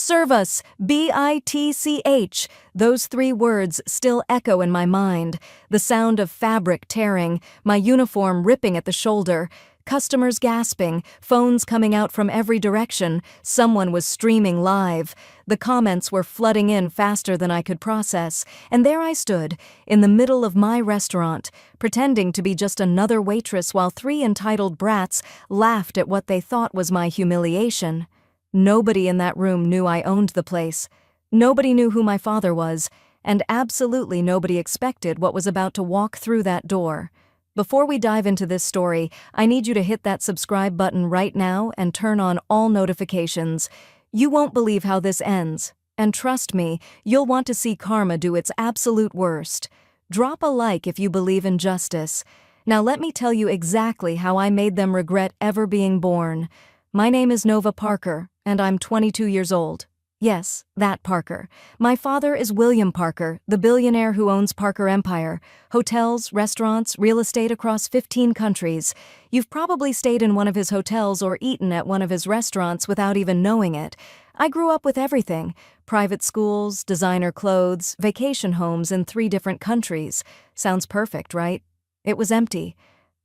Serve us, bitch. Those 3 words still echo in my mind. The sound of fabric tearing, my uniform ripping at the shoulder, customers gasping, phones coming out from every direction. Someone was streaming live. The comments were flooding in faster than I could process, and there I stood, in the middle of my restaurant, pretending to be just another waitress while 3 entitled brats laughed at what they thought was my humiliation. Nobody in that room knew I owned the place. Nobody knew who my father was, and absolutely nobody expected what was about to walk through that door. Before we dive into this story, I need you to hit that subscribe button right now and turn on all notifications. You won't believe how this ends, and trust me, you'll want to see karma do its absolute worst. Drop a like if you believe in justice. Now let me tell you exactly how I made them regret ever being born. My name is Nova Parker, and I'm 22 years old. Yes, that Parker. My father is William Parker, the billionaire who owns Parker Empire. Hotels, restaurants, real estate across 15 countries. You've probably stayed in one of his hotels or eaten at one of his restaurants without even knowing it. I grew up with everything. Private schools, designer clothes, vacation homes in 3 different countries. Sounds perfect, right? It was empty.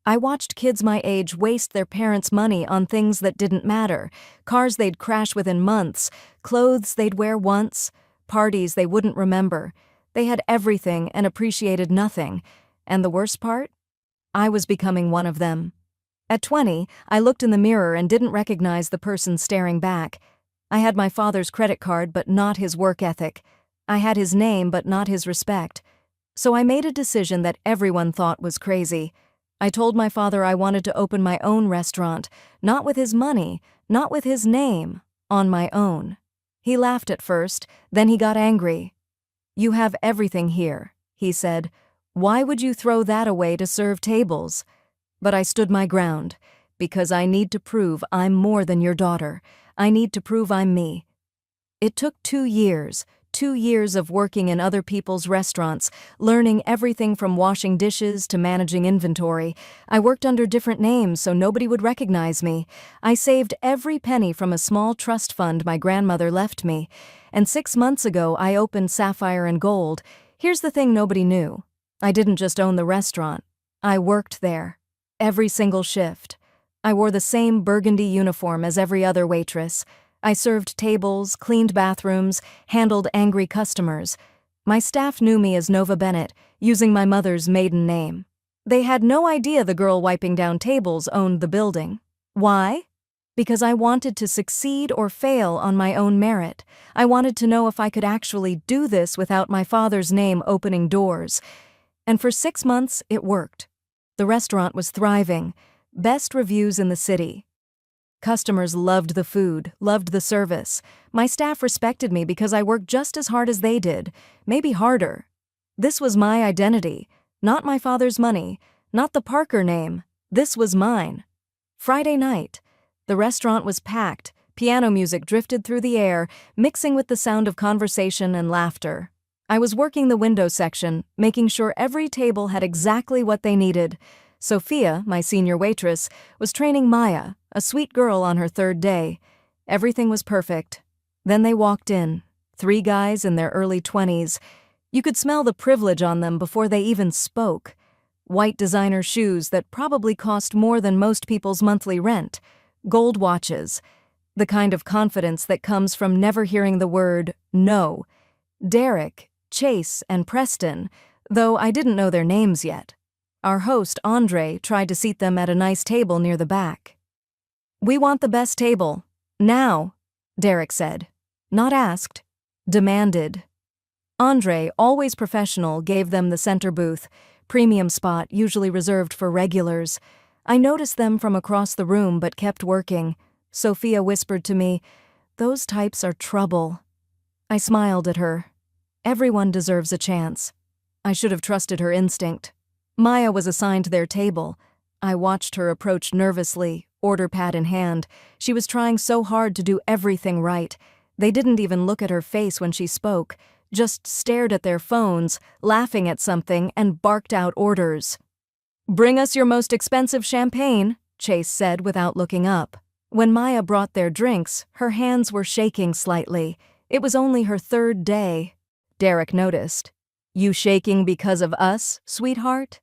I watched kids my age waste their parents' money on things that didn't matter, cars they'd crash within months, clothes they'd wear once, parties they wouldn't remember. They had everything and appreciated nothing. And the worst part? I was becoming one of them. At 20, I looked in the mirror and didn't recognize the person staring back. I had my father's credit card but not his work ethic. I had his name but not his respect. So I made a decision that everyone thought was crazy. I told my father I wanted to open my own restaurant, not with his money, not with his name, on my own. He laughed at first, then he got angry. "You have everything here," he said. "Why would you throw that away to serve tables?" But I stood my ground, because I need to prove I'm more than your daughter. I need to prove I'm me. It took 2 years. 2 years of working in other people's restaurants, learning everything from washing dishes to managing inventory. I worked under different names so nobody would recognize me. I saved every penny from a small trust fund my grandmother left me. And 6 months ago, I opened Sapphire and Gold. Here's the thing nobody knew. I didn't just own the restaurant. I worked there. Every single shift. I wore the same burgundy uniform as every other waitress. I served tables, cleaned bathrooms, handled angry customers. My staff knew me as Nova Bennett, using my mother's maiden name. They had no idea the girl wiping down tables owned the building. Why? Because I wanted to succeed or fail on my own merit. I wanted to know if I could actually do this without my father's name opening doors. And for 6 months, it worked. The restaurant was thriving. Best reviews in the city. Customers loved the food, loved the service. My staff respected me because I worked just as hard as they did, maybe harder. This was my identity, not my father's money, not the Parker name. This was mine. Friday night. The restaurant was packed. Piano music drifted through the air, mixing with the sound of conversation and laughter. I was working the window section, making sure every table had exactly what they needed. Sophia, my senior waitress, was training Maya, a sweet girl on her 3rd day. Everything was perfect. Then they walked in, 3 guys in their early 20s. You could smell the privilege on them before they even spoke. White designer shoes that probably cost more than most people's monthly rent. Gold watches. The kind of confidence that comes from never hearing the word no. Derek, Chase, and Preston, though I didn't know their names yet. Our host, Andre, tried to seat them at a nice table near the back. "We want the best table. Now," Derek said. Not asked. Demanded. Andre, always professional, gave them the center booth, premium spot usually reserved for regulars. I noticed them from across the room but kept working. Sophia whispered to me, "Those types are trouble." I smiled at her. Everyone deserves a chance. I should have trusted her instinct. Maya was assigned their table. I watched her approach nervously, order pad in hand. She was trying so hard to do everything right. They didn't even look at her face when she spoke, just stared at their phones, laughing at something, and barked out orders. "Bring us your most expensive champagne," Chase said without looking up. When Maya brought their drinks, her hands were shaking slightly. It was only her third day. Derek noticed. You shaking because of us, sweetheart?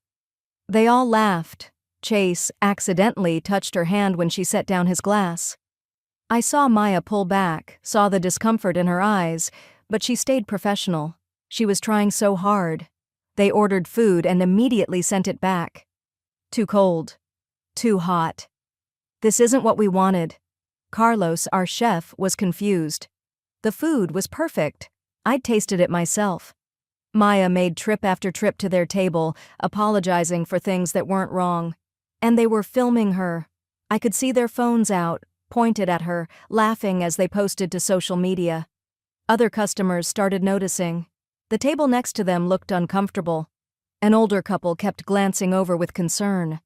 They all laughed. Chase accidentally touched her hand when she set down his glass. I saw Maya pull back, saw the discomfort in her eyes, but she stayed professional. She was trying so hard. They ordered food and immediately sent it back. Too cold. Too hot. This isn't what we wanted. Carlos, our chef, was confused. The food was perfect. I'd tasted it myself. Maya made trip after trip to their table, apologizing for things that weren't wrong. And they were filming her. I could see their phones out, pointed at her, laughing as they posted to social media. Other customers started noticing. The table next to them looked uncomfortable. An older couple kept glancing over with concern.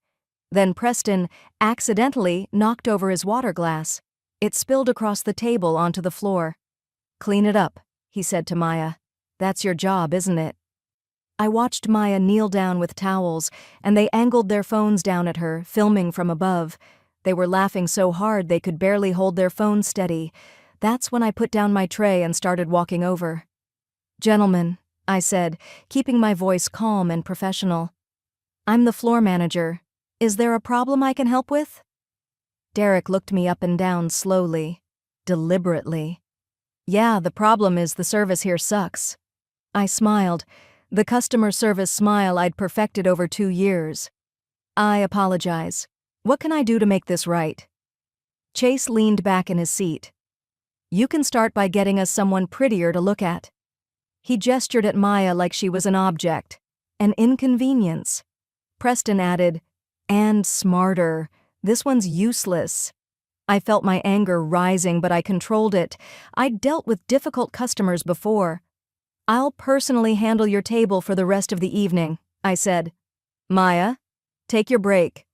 Then Preston accidentally knocked over his water glass. It spilled across the table onto the floor. "Clean it up," he said to Maya. "That's your job, isn't it?" I watched Maya kneel down with towels, and they angled their phones down at her, filming from above. They were laughing so hard they could barely hold their phones steady. That's when I put down my tray and started walking over. "Gentlemen," I said, keeping my voice calm and professional. "I'm the floor manager. Is there a problem I can help with?" Derek looked me up and down slowly, deliberately. "Yeah, the problem is the service here sucks." I smiled, the customer service smile I'd perfected over 2 years. "I apologize. What can I do to make this right?" Chase leaned back in his seat. "You can start by getting us someone prettier to look at." He gestured at Maya like she was an object, an inconvenience. Preston added, "And smarter. This one's useless." I felt my anger rising, but I controlled it. I'd dealt with difficult customers before. "I'll personally handle your table for the rest of the evening," I said. "Maya, take your break."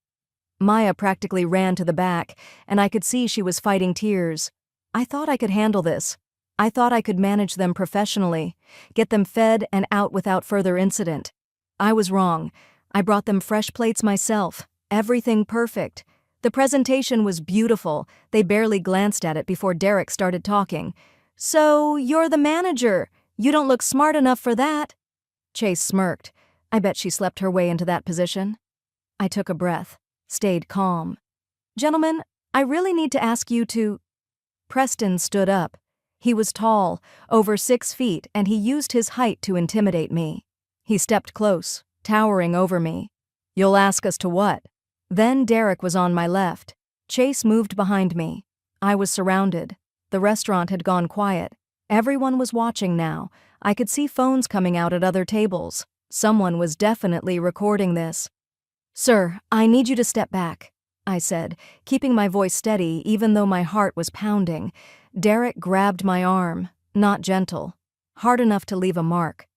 Maya practically ran to the back, and I could see she was fighting tears. I thought I could handle this. I thought I could manage them professionally, get them fed and out without further incident. I was wrong. I brought them fresh plates myself, everything perfect. The presentation was beautiful. They barely glanced at it before Derek started talking. "So, you're the manager. You don't look smart enough for that." Chase smirked. I bet she slept her way into that position. I took a breath, stayed calm. "Gentlemen, I really need to ask you to—" Preston stood up. He was tall, over 6 feet, and he used his height to intimidate me. He stepped close, towering over me. "You'll ask us to what?" Then Derek was on my left. Chase moved behind me. I was surrounded. The restaurant had gone quiet. Everyone was watching now. I could see phones coming out at other tables. Someone was definitely recording this. "Sir, I need you to step back," I said, keeping my voice steady even though my heart was pounding. Derek grabbed my arm, not gentle, hard enough to leave a mark.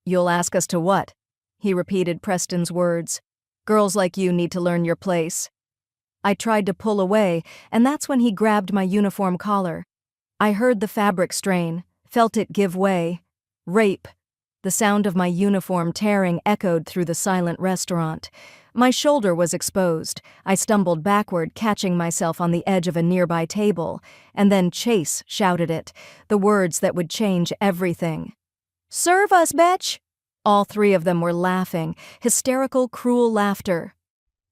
"You'll ask us to what?" He repeated Preston's words. "Girls like you need to learn your place." I tried to pull away, and that's when he grabbed my uniform collar. I heard the fabric strain, felt it give way. Rape. The sound of my uniform tearing echoed through the silent restaurant. My shoulder was exposed. I stumbled backward, catching myself on the edge of a nearby table, and then Chase shouted it, the words that would change everything. "Serve us, bitch!" All 3 of them were laughing, hysterical, cruel laughter.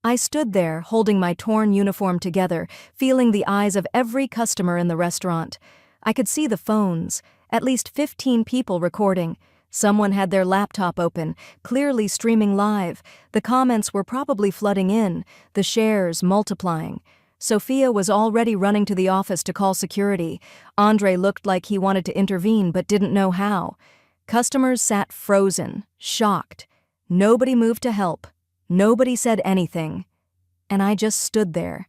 I stood there, holding my torn uniform together, feeling the eyes of every customer in the restaurant. I could see the phones, at least 15 people recording. Someone had their laptop open, clearly streaming live. The comments were probably flooding in, the shares multiplying. Sophia was already running to the office to call security. Andre looked like he wanted to intervene but didn't know how. Customers sat frozen, shocked. Nobody moved to help. Nobody said anything. And I just stood there.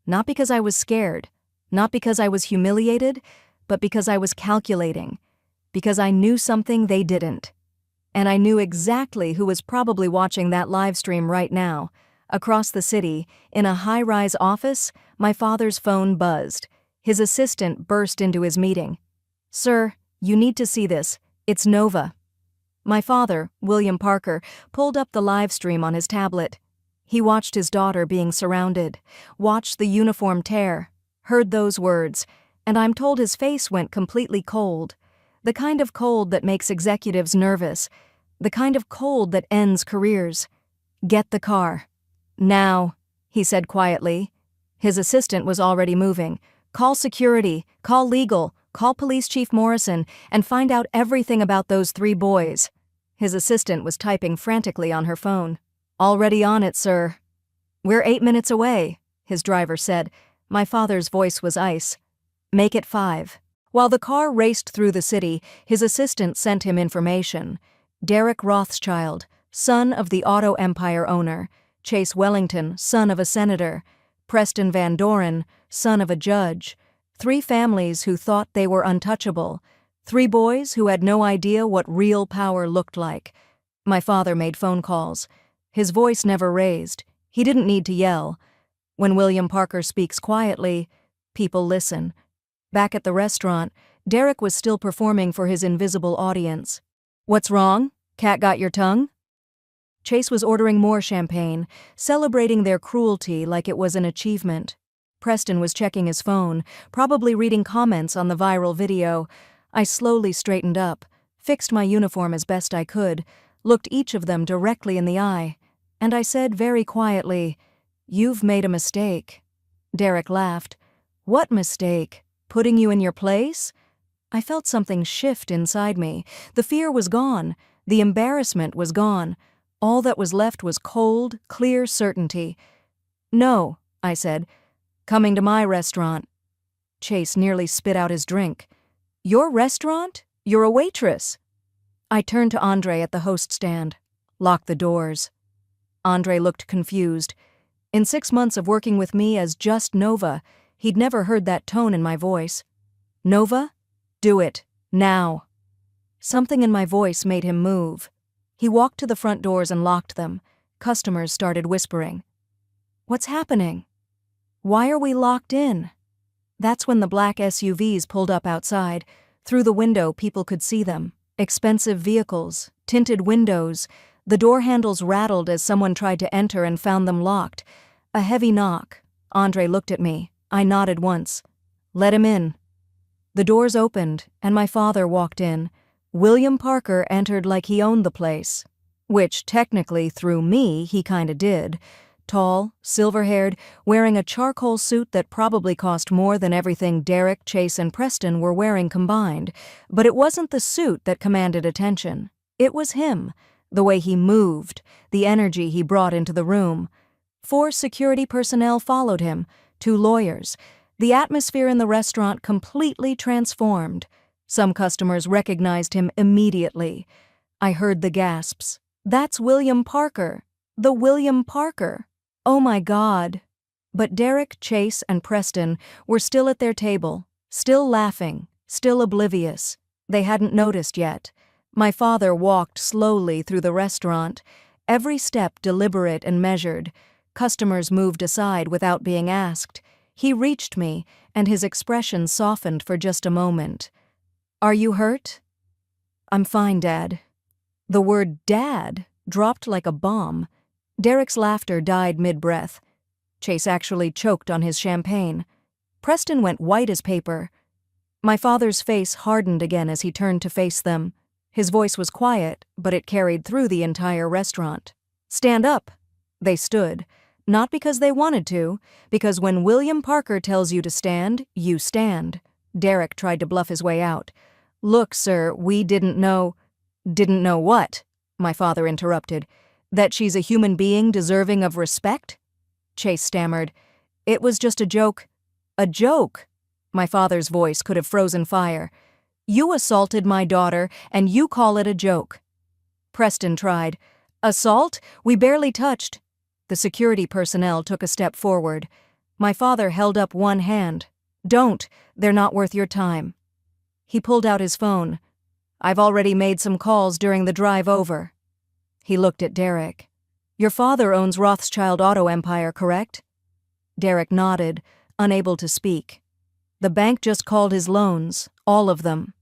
Not because I was scared, not because I was humiliated, but because I was calculating. Because I knew something they didn't. And I knew exactly who was probably watching that live stream right now. Across the city, in a high-rise office, my father's phone buzzed. His assistant burst into his meeting. "Sir, you need to see this. It's Nova." My father, William Parker, pulled up the live stream on his tablet. He watched his daughter being surrounded, watched the uniform tear, heard those words, and I'm told his face went completely cold. The kind of cold that makes executives nervous. The kind of cold that ends careers. "Get the car." "Now," he said quietly. His assistant was already moving. "Call security, call legal, call Police Chief Morrison, and find out everything about those 3 boys." His assistant was typing frantically on her phone. "Already on it, sir." "We're 8 minutes away," his driver said. My father's voice was ice. "Make it 5. While the car raced through the city, his assistant sent him information. Derek Rothschild, son of the auto empire owner. Chase Wellington, son of a senator. Preston Van Doren, son of a judge. 3 families who thought they were untouchable. 3 boys who had no idea what real power looked like. My father made phone calls. His voice never raised. He didn't need to yell. When William Parker speaks quietly, people listen. Back at the restaurant, Derek was still performing for his invisible audience. "What's wrong? Cat got your tongue?" Chase was ordering more champagne, celebrating their cruelty like it was an achievement. Preston was checking his phone, probably reading comments on the viral video. I slowly straightened up, fixed my uniform as best I could, looked each of them directly in the eye, and I said very quietly, "You've made a mistake." Derek laughed. "What mistake? Putting you in your place?" I felt something shift inside me. The fear was gone. The embarrassment was gone. All that was left was cold, clear certainty. "No," I said. "Coming to my restaurant." Chase nearly spit out his drink. "Your restaurant? You're a waitress." I turned to Andre at the host stand. "Lock the doors." Andre looked confused. In 6 months of working with me as just Nova, he'd never heard that tone in my voice. "Nova? Do it. Now." Something in my voice made him move. He walked to the front doors and locked them. Customers started whispering. "What's happening? Why are we locked in?" That's when the black SUVs pulled up outside. Through the window, people could see them. Expensive vehicles, tinted windows. The door handles rattled as someone tried to enter and found them locked. A heavy knock. Andre looked at me. I nodded once. "Let him in." The doors opened, and my father walked in. William Parker entered like he owned the place. Which, technically, through me, he kinda did. Tall, silver-haired, wearing a charcoal suit that probably cost more than everything Derek, Chase, and Preston were wearing combined. But it wasn't the suit that commanded attention. It was him, the way he moved, the energy he brought into the room. 4 security personnel followed him, 2 lawyers. The atmosphere in the restaurant completely transformed. Some customers recognized him immediately. I heard the gasps. "That's William Parker. The William Parker. Oh my God." But Derek, Chase, and Preston were still at their table, still laughing, still oblivious. They hadn't noticed yet. My father walked slowly through the restaurant, every step deliberate and measured. Customers moved aside without being asked. He reached me, and his expression softened for just a moment. "Are you hurt?" "I'm fine, Dad." The word "Dad" dropped like a bomb. Derek's laughter died mid-breath. Chase actually choked on his champagne. Preston went white as paper. My father's face hardened again as he turned to face them. His voice was quiet, but it carried through the entire restaurant. "Stand up." They stood. Not because they wanted to, because when William Parker tells you to stand, you stand. Derek tried to bluff his way out. "Look, sir, we didn't know—" "Didn't know what?" My father interrupted. "That she's a human being deserving of respect?" Chase stammered. "It was just a joke." "A joke?" My father's voice could have frozen fire. "You assaulted my daughter, and you call it a joke." Preston tried. "Assault? We barely touched." The security personnel took a step forward. My father held up one hand. "Don't. They're not worth your time." He pulled out his phone. "I've already made some calls during the drive over." He looked at Derek. "Your father owns Rothschild Auto Empire, correct?" Derek nodded, unable to speak. "The bank just called his loans, all of them."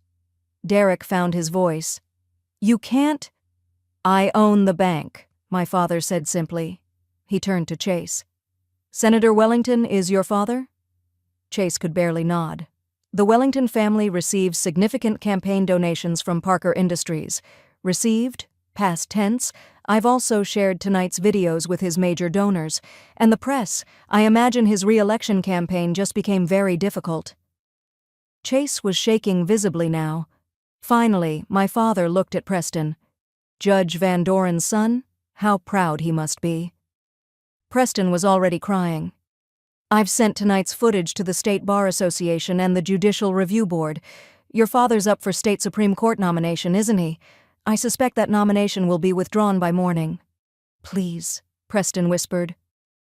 Derek found his voice. "You can't—" "I own the bank," my father said simply. He turned to Chase. "Senator Wellington is your father?" Chase could barely nod. The Wellington family receives significant campaign donations from Parker Industries. Received, past tense. I've also shared tonight's videos with his major donors. And the press, I imagine his re-election campaign just became very difficult. Chase was shaking visibly now. Finally, my father looked at Preston. Judge Van Doren's son? How proud he must be. Preston was already crying. I've sent tonight's footage to the State Bar Association and the Judicial Review Board. Your father's up for state Supreme Court nomination, isn't he? I suspect that nomination will be withdrawn by morning. Please, Preston whispered.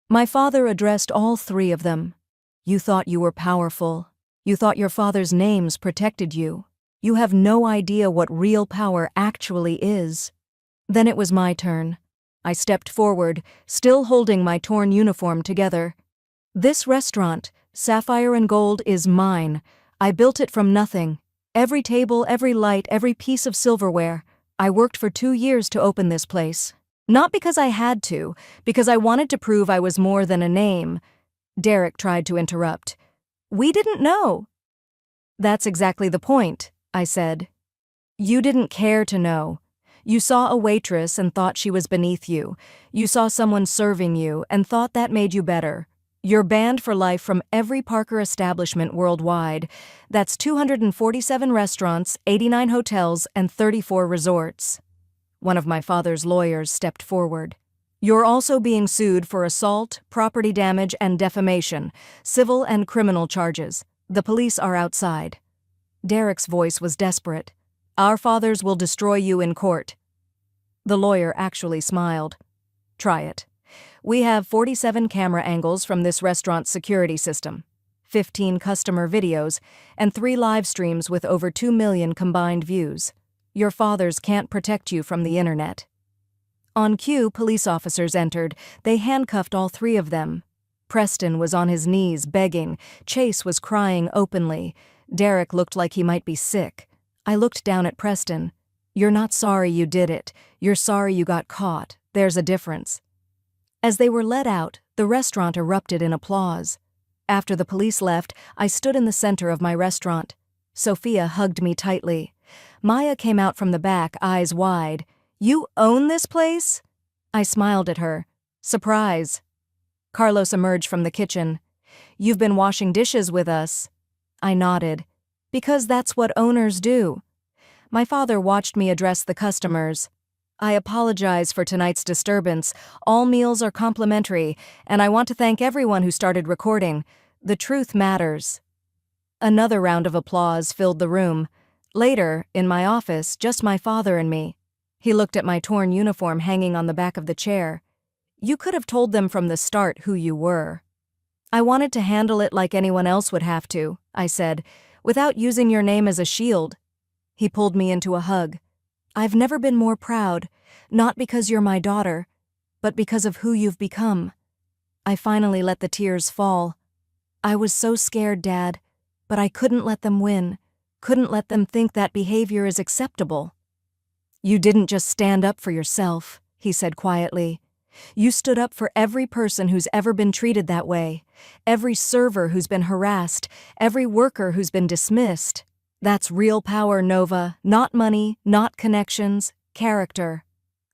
My father addressed all three of them. You thought you were powerful. You thought your father's names protected you. You have no idea what real power actually is. Then it was my turn. I stepped forward, still holding my torn uniform together. This restaurant, Sapphire and Gold, is mine. I built it from nothing. Every table, every light, every piece of silverware. I worked for 2 years to open this place. Not because I had to, because I wanted to prove I was more than a name. Derek tried to interrupt. We didn't know. That's exactly the point, I said. You didn't care to know. You saw a waitress and thought she was beneath you. You saw someone serving you and thought that made you better. You're banned for life from every Parker establishment worldwide. That's 247 restaurants, 89 hotels, and 34 resorts. One of my father's lawyers stepped forward. You're also being sued for assault, property damage, and defamation, civil and criminal charges. The police are outside. Derek's voice was desperate. Our fathers will destroy you in court. The lawyer actually smiled. Try it. We have 47 camera angles from this restaurant's security system, 15 customer videos, and 3 live streams with over 2 million combined views. Your fathers can't protect you from the internet. On cue, police officers entered. They handcuffed all 3 of them. Preston was on his knees begging. Chase was crying openly. Derek looked like he might be sick. I looked down at Preston. You're not sorry you did it. You're sorry you got caught. There's a difference. As they were let out, the restaurant erupted in applause. After the police left, I stood in the center of my restaurant. Sophia hugged me tightly. Maya came out from the back, eyes wide. You own this place? I smiled at her. Surprise. Carlos emerged from the kitchen. You've been washing dishes with us. I nodded. Because that's what owners do. My father watched me address the customers. I apologize for tonight's disturbance. All meals are complimentary, and I want to thank everyone who started recording. The truth matters. Another round of applause filled the room. Later, in my office, just my father and me. He looked at my torn uniform hanging on the back of the chair. You could have told them from the start who you were. I wanted to handle it like anyone else would have to, I said, without using your name as a shield. He pulled me into a hug. I've never been more proud, not because you're my daughter, but because of who you've become. I finally let the tears fall. I was so scared, Dad, but I couldn't let them win, couldn't let them think that behavior is acceptable. You didn't just stand up for yourself, he said quietly. You stood up for every person who's ever been treated that way, every server who's been harassed, every worker who's been dismissed. That's real power, Nova, not money, not connections, character.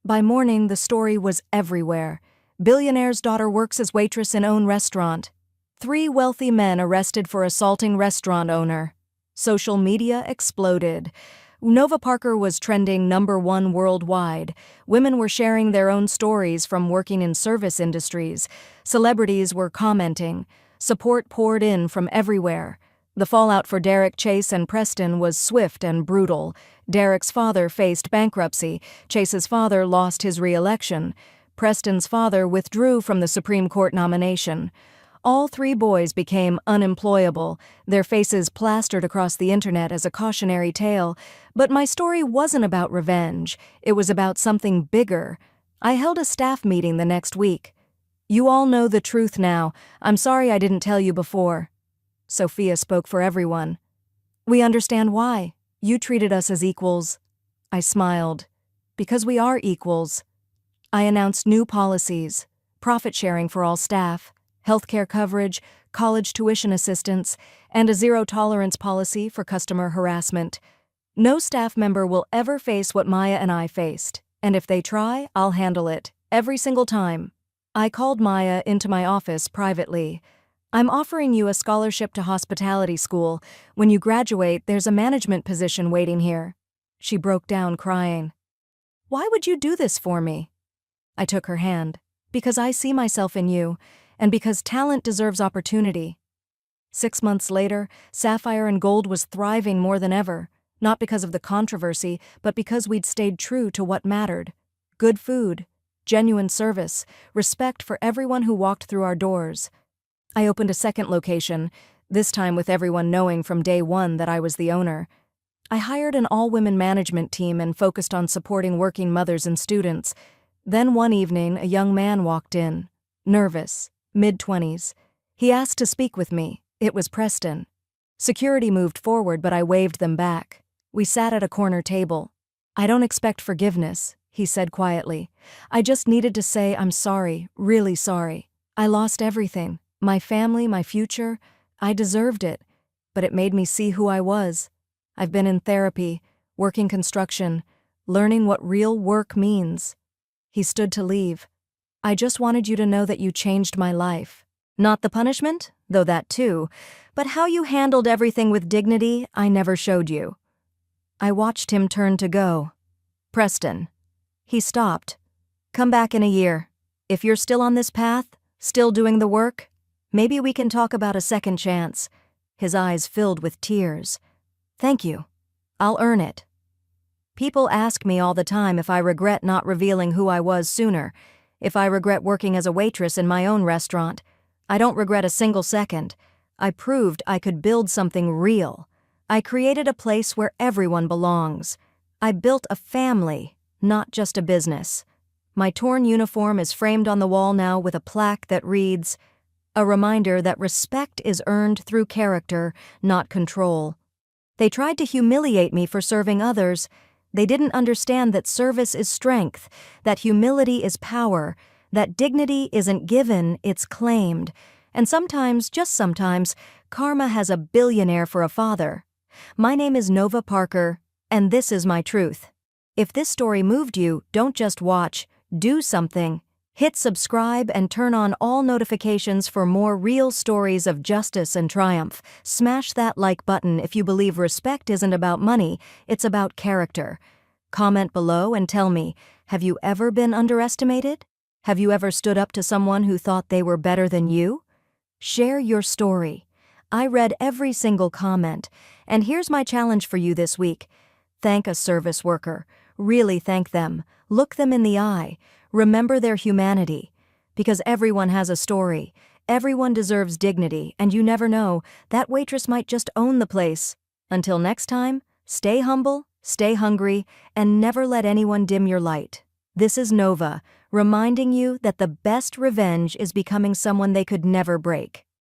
By morning, the story was everywhere. Billionaire's daughter works as waitress in own restaurant. 3 wealthy men arrested for assaulting restaurant owner. Social media exploded. Nova Parker was trending #1 worldwide. Women were sharing their own stories from working in service industries. Celebrities were commenting. Support poured in from everywhere. The fallout for Derek, Chase, and Preston was swift and brutal. Derek's father faced bankruptcy. Chase's father lost his re-election. Preston's father withdrew from the Supreme Court nomination. All 3 boys became unemployable, their faces plastered across the internet as a cautionary tale. But my story wasn't about revenge. It was about something bigger. I held a staff meeting the next week. You all know the truth now. I'm sorry I didn't tell you before. Sophia spoke for everyone. We understand why. You treated us as equals. I smiled. Because we are equals. I announced new policies, profit sharing for all staff, healthcare coverage, college tuition assistance, and a zero-tolerance policy for customer harassment. No staff member will ever face what Maya and I faced, and if they try, I'll handle it, every single time. I called Maya into my office privately. I'm offering you a scholarship to hospitality school. When you graduate, there's a management position waiting here. She broke down crying. Why would you do this for me? I took her hand. Because I see myself in you, and because talent deserves opportunity. 6 months later, Sapphire and Gold was thriving more than ever, not because of the controversy, but because we'd stayed true to what mattered. Good food, genuine service, respect for everyone who walked through our doors. I opened a second location, this time with everyone knowing from day one that I was the owner. I hired an all-women management team and focused on supporting working mothers and students. Then one evening, a young man walked in, nervous, mid-20s. He asked to speak with me. It was Preston. Security moved forward, but I waved them back. We sat at a corner table. I don't expect forgiveness, he said quietly. I just needed to say I'm sorry, really sorry. I lost everything. My family, my future. I deserved it. But it made me see who I was. I've been in therapy, working construction, learning what real work means. He stood to leave. I just wanted you to know that you changed my life. Not the punishment, though that too, but how you handled everything with dignity I never showed you. I watched him turn to go. Preston. He stopped. Come back in a year. If you're still on this path, still doing the work, maybe we can talk about a second chance. His eyes filled with tears. Thank you. I'll earn it. People ask me all the time if I regret not revealing who I was sooner, if I regret working as a waitress in my own restaurant. I don't regret a single second. I proved I could build something real. I created a place where everyone belongs. I built a family, not just a business. My torn uniform is framed on the wall now with a plaque that reads, a reminder that respect is earned through character, not control. They tried to humiliate me for serving others. They didn't understand that service is strength, that humility is power, that dignity isn't given, it's claimed. And sometimes, just sometimes, karma has a billionaire for a father. My name is Nova Parker, and this is my truth. If this story moved you, don't just watch, do something. Hit subscribe and turn on all notifications for more real stories of justice and triumph. Smash that like button if you believe respect isn't about money, it's about character. Comment below and tell me, have you ever been underestimated? Have you ever stood up to someone who thought they were better than you? Share your story. I read every single comment, and here's my challenge for you this week. Thank a service worker. Really thank them. Look them in the eye. Remember their humanity. Because everyone has a story. Everyone deserves dignity, and you never know, that waitress might just own the place. Until next time, stay humble, stay hungry, and never let anyone dim your light. This is Nova, reminding you that the best revenge is becoming someone they could never break.